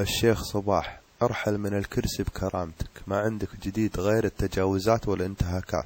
الشيخ صباح، ارحل من الكرسي بكرامتك، ما عندك جديد غير التجاوزات والانتهاكات.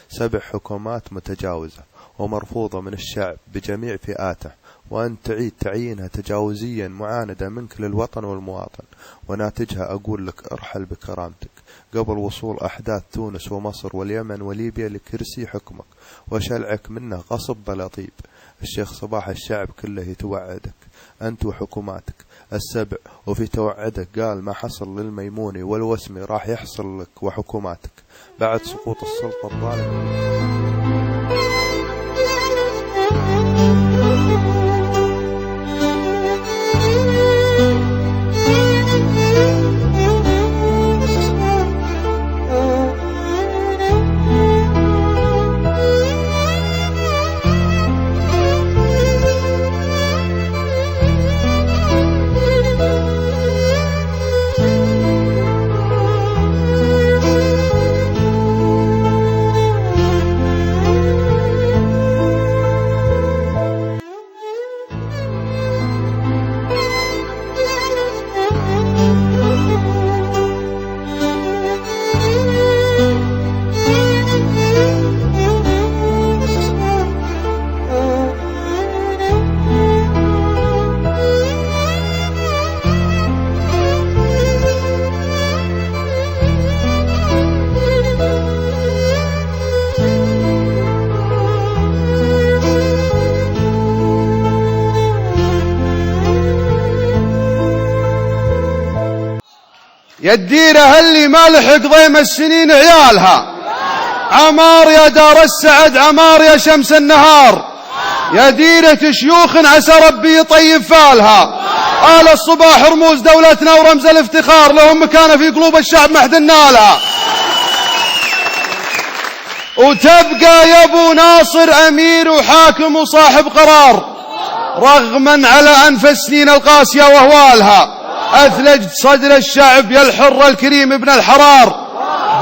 7 حكومات متجاوزة ومرفوضة من الشعب بجميع فئاته، وأن تعيد تعيينها تجاوزيا معاندة منك للوطن والمواطن، وناتجها أقول لك ارحل بكرامتك قبل وصول أحداث تونس ومصر واليمن وليبيا لكرسي حكمك وشلعك منه غصب بلا طيب. الشيخ صباح، الشعب كله يتوعدك أنت وحكوماتك ال7، وفي توعدك قال ما حصل للميموني والوسمي راح يحصل لك وحكوماتك بعد سقوط السلطة الظالمة. يا الديرة اللي ما لحق ضيم السنين عيالها، عمار يا دار السعد، عمار يا شمس النهار، يا ديرة شيوخ عسى ربي يطيب فالها. آل الصباح رموز دولتنا ورمز الافتخار، لهم مكانة في قلوب الشعب محدنا لها. وتبقى يا ابو ناصر امير وحاكم وصاحب قرار، رغما على انف السنين القاسية واهوالها. أثلجت صدر الشعب يا الحر الكريم ابن الحرار،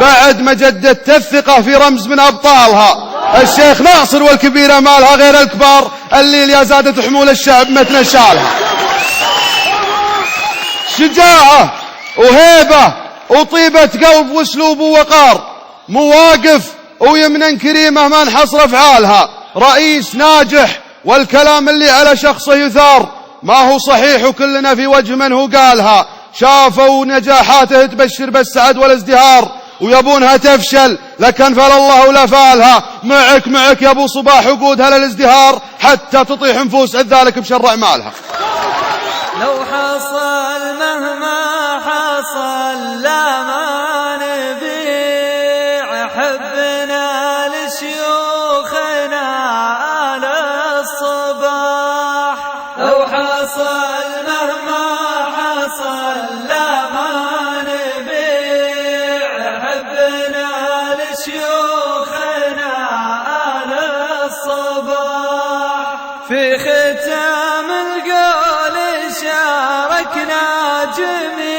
بعد ما جددت الثقة في رمز من أبطالها. الشيخ ناصر والكبيرة مالها غير الكبار، الليل يا زادت حمول الشعب متنا شالها. شجاعة وهيبة وطيبة قلب واسلوب ووقار، مواقف ويمنا كريمة ما انحصر افعالها. رئيس ناجح والكلام اللي على شخصه يثار، ما هو صحيح وكلنا في وجه من هو قالها. شافوا نجاحاته تبشر بالسعد والازدهار، ويبونها تفشل لكن فل الله ولا فالها. معك يا ابو صباح وقودها للازدهار، حتى تطيح نفوس ذلك بشر اعمالها. لو حصل مهما حصل لا ما نبيع حبنا لشيوخنا آل الصباح. لو حصل مهما حصل لا ما نبيع حبنا لشيوخنا آل الصباح. في ختام القول شاركنا جميع